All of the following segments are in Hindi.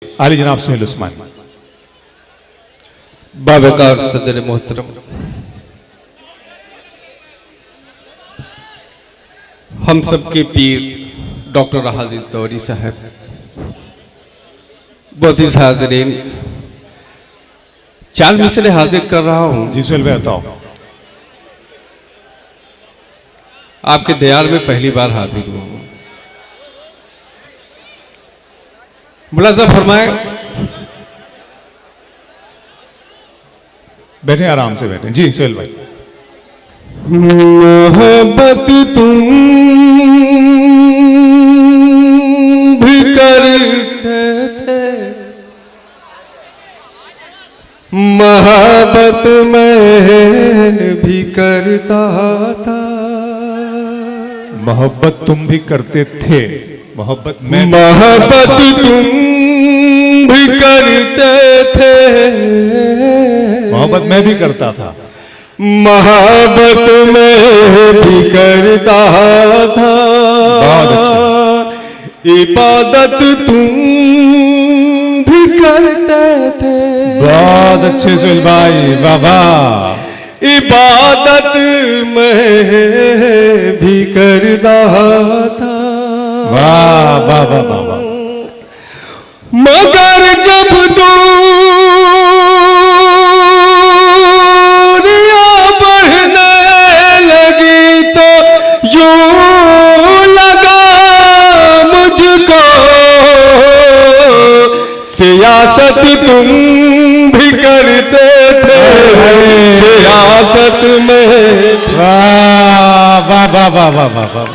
आली जनाब सुहेल उस्मान। बावकार सदर मोहतरम, हम सबके पीर डॉक्टर हाजिर तौरी साहब, बजीज हाजरीन, 4 मिसरे हाजिर कर रहा हूँ। जी सुहेल भाई बताओ। आपके दयार में पहली बार हाजिर हुआ हूँ। मुलाजा फरमाए। बैठे आराम से बैठे। जी सुहेल भाई। मोहब्बत तुम भी करते थे, मोहब्बत मैं भी करता था। मोहब्बत तुम भी करते थे, मोहब्बत मैं मोहब्बत तुम भी करते थे, मोहब्बत मैं भी करता था। मोहब्बत में भी करता था। बहुत अच्छा। इबादत तुम भी करते थे। बहुत अच्छे सुहेल भाई, वाह वाह। इबादत में भी करता था। वाह वाह वाह वाह वाह। मगर जब दूरियां बढ़ने लगी तो यूं लगा मुझको सियासत तुम भी करते थे। सियासत में वाह वाह वाह वाह वाह वाह वाह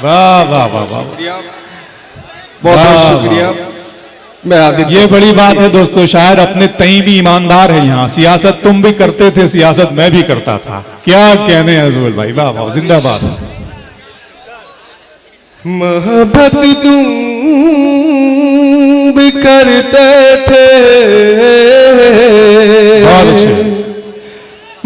वाह वाह वाह वाह। बहुत बहुत शुक्रिया। मैं आगे ये बड़ी बात है दोस्तों, शायद अपने तई भी ईमानदार है यहाँ। सियासत तुम भी करते थे, सियासत मैं भी करता था। क्या कहने हैं सुहेल भाई, वाह वाह, जिंदाबाद। मोहब्बत तुम भी करते थे, बहुत अच्छे।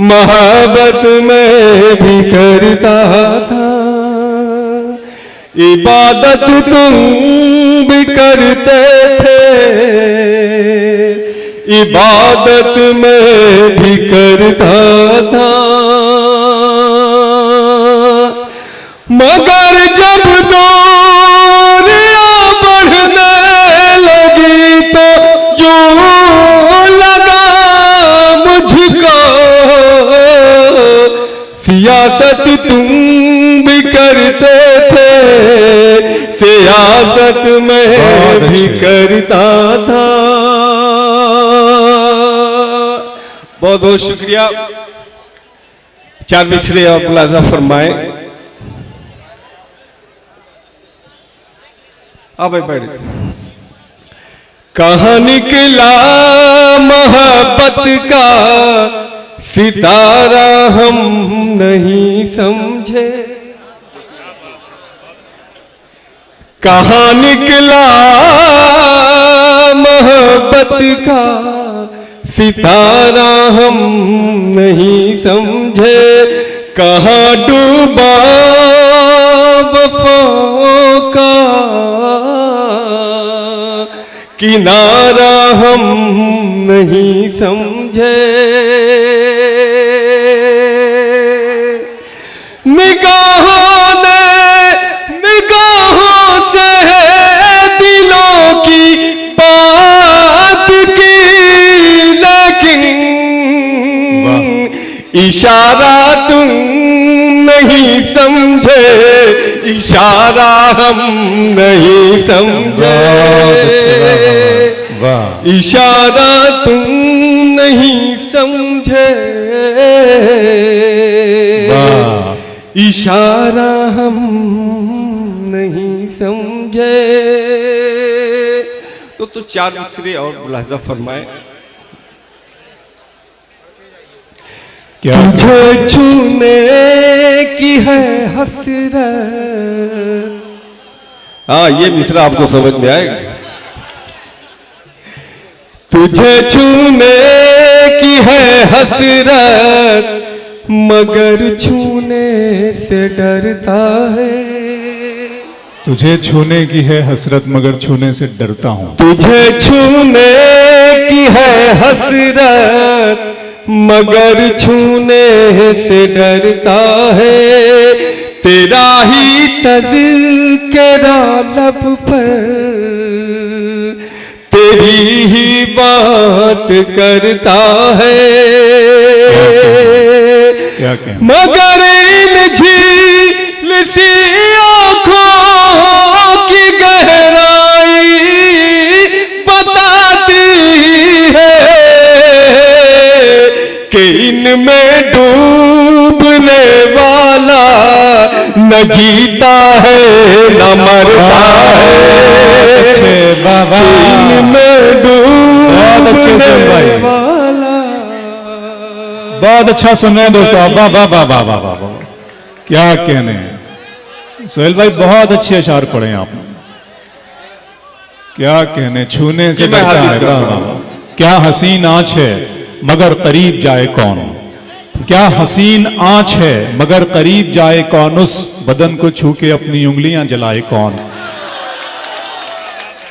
मोहब्बत में भी करता था। इबादत तुम भी करते थे, इबादत में भी करता था। मगर जब दूरियां बढ़ने लगी तो यूं लगा मुझको सियासत तुम भी करते थे, सियासत में भी करता था। बहुत बहुत शुक्रिया। 4 मिसरे आप मुलाजा फरमाए। अब बैठ। कहाँ निकला मोहब्बत का सितारा हम नहीं समझे। कहाँ निकला मोहब्बत का सितारा हम नहीं समझे। कहाँ डूबा वफ़ाओं का किनारा हम नहीं समझे। निगाहों ने निगाहों से दिलों की बात की, लेकिन इशारा तुम नहीं समझे, इशारा हम नहीं समझे। इशारा तुम नहीं समझे, इशारा हम नहीं समझे। तो 4 मिसरे और मुलाहिजा फरमाए। तुझे छूने की है हसरत। हाँ, ये मिसरा आपको समझ में आएगा। तुझे छूने की है हसरत, मगर छूने से डरता है। तुझे छूने की है हसरत मगर छूने से डरता हूँ। तुझे छूने की है हसरत मगर छूने से डरता है। तेरा ही तज़किरा लब पर तेरी ही बात करता है। क्या कहना? मगर इन झील सी आँखों की गहराई बताती है कि इनमें डूबने वाला न जीता है न मरता है। बाबा इनमें डूबने वाला। बहुत अच्छा सुन रहे हैं दोस्तों। वाह वाह वाह वाह वाह वाह, क्या कहने हैं सोहेल भाई, बहुत अच्छे अशार पढ़े हैं आपने। क्या कहने, छूने से डरता है। वाह वाह वाह, क्या हसीन आंच है मगर करीब जाए कौन। क्या हसीन आंच है मगर करीब जाए कौन। उस बदन को छू के अपनी उंगलियां जलाए कौन।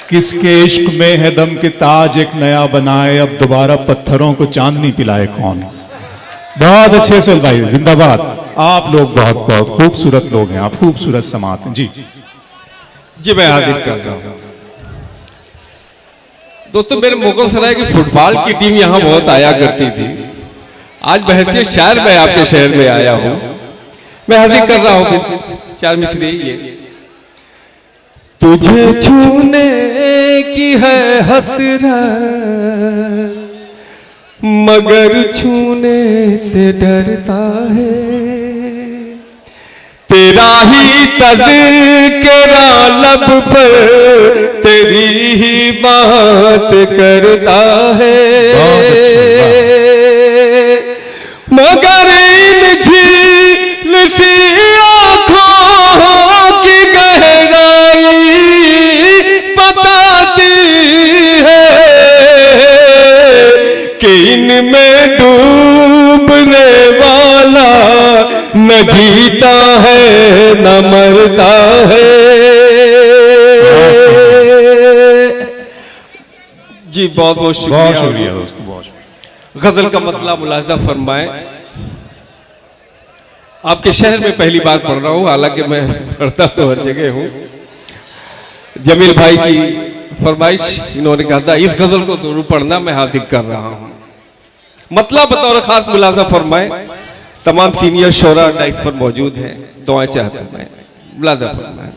किसके इश्क में है दम के ताज एक नया बनाए। अब दोबारा पत्थरों को चांदनी पिलाए कौन। बहुत अच्छे सोहेल भाई, जिंदाबाद। आप लोग बहुत बहुत खूबसूरत लोग हैं, आप खूबसूरत समात हैं। जी जी मैं हाजिर कर रहा हूँ। दोस्तों मेरे मुगल सराय की फुटबॉल की टीम यहाँ बहुत आया करती थी। आज बहैसियत शायर मैं आपके शहर में आया हूँ। मैं हाजिर कर रहा हूँ चार मिसरे ये। तुझे छूने की है हसरत मगर छूने से डरता है। तेरा ही तज़किरा लब पर तेरी ही बात करता है। मगर इन झील सी आँखों की गहराई बताती है कि इनमें डूबने वाला न जीता है न मरता है। जी बहुत बहुत शुक्रिया दोस्तों, बहुत शुक्रिया। गजल का मतलब मुलाजा फरमाएं। आपके शहर में पहली बार पढ़ रहा हूँ, हालांकि मैं पढ़ता तो हर जगह हूँ। जमील भाई की फरमाइश, इन्होंने कहा था इस गजल को जरूर पढ़ना, मैं हाजिर कर रहा हूँ। मतलब बतौर खास मुलाजा फरमाएं। तमाम सीनियर शोरा डाइस पर मौजूद हैं, दुआएं चाहता हूं मैं। मुलाजा फरमाएं।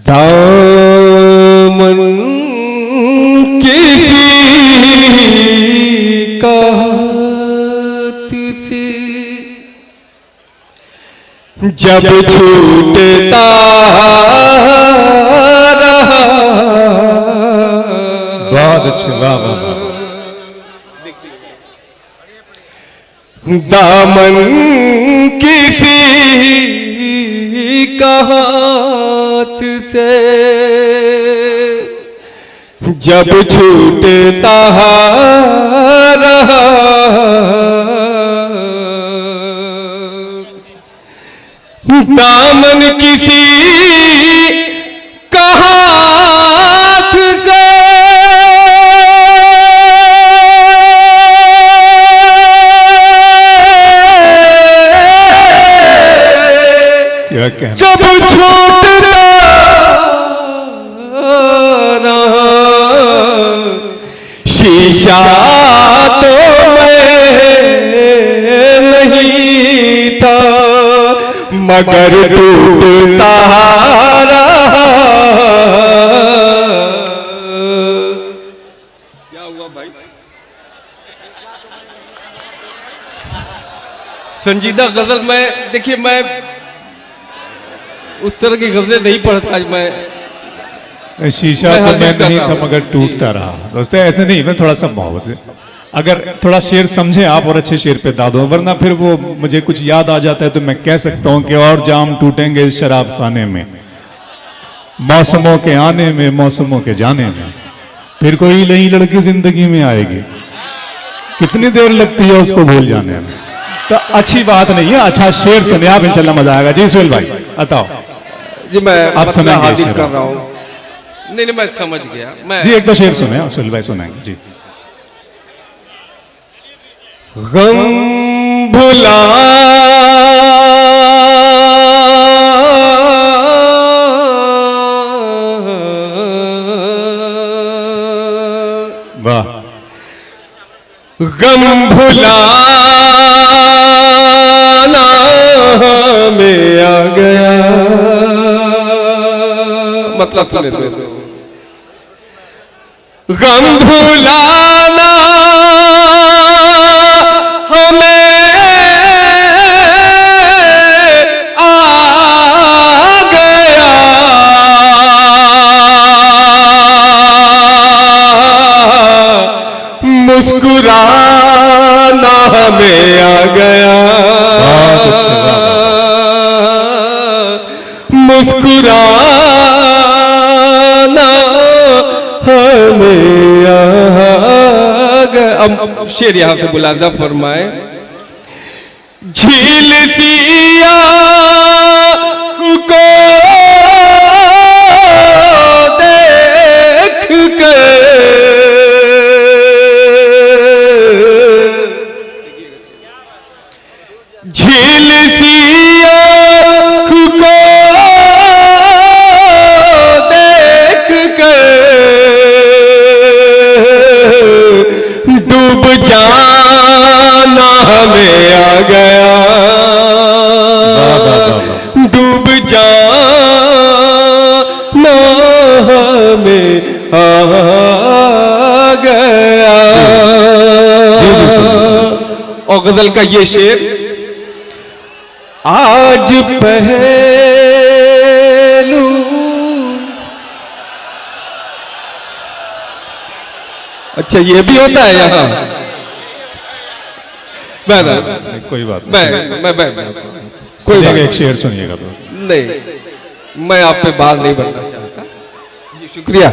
दामन किसी का तुझसे जब छूटता रहा। बहुत अच्छे, वाह वाह वाह। दामन किसी का हाथ से जब छूटता रहा। दामन किसी का हाथ से जब छूटता रहा। शीशा तो मैं नहीं था मगर टूटता रहा। क्या हुआ भाई? संजीदा गजल में देखिए, मैं उस तरह की गजलें नहीं पढ़ता। मैं शीशा तो मैं नहीं था मगर टूटता रहा। दोस्तों ऐसे नहीं, मैं थोड़ा सा मोहब्बत है। अगर थोड़ा शेर समझे आप और अच्छे शेर पे दाद हो, वरना फिर वो मुझे कुछ याद आ जाता है तो मैं कह सकता हूँ कि और जाम टूटेंगे इस शराब खाने में, मौसमों के आने में मौसमों के जाने में, फिर कोई नई लड़की जिंदगी में आएगी, कितनी देर लगती है उसको भूल जाने में। तो अच्छी बात नहीं है, अच्छा शेर सुनिए आप, इंशाल्लाह मजा आएगा। जी सुहेल भाई बताओ। जी मैं आप सुनाएंगे हाजिर शेर? कर रहा हूँ। नहीं मैं समझ गया। मैं जी एक दो शेर सुने सुहेल भाई, सुनाएंगे जी। गम भुला वाह। गम भुलाना में आ गया, मतलब सुने तो। गम भुलाना हमें आ गया, मुस्कुराना हमें आ गया, मुस्कुराना हमें आ गया। अब शेर यहां से बुलादा फरमाए। झील सिया को देख कर झील सिया को देख कर डूब जाना हमें आ गया, डूब जाना हमें आ गया। और गजल का ये शेर। आज पहलू अच्छा ये भी होता है यहाँ। नहीं, कोई बात नहीं, मैं बैठ जाता हूँ। कोई सुनिएगा, बात एक शेर सुनिएगा तो। नहीं, मैं आप पे बात नहीं बनना चाहता। जी शुक्रिया।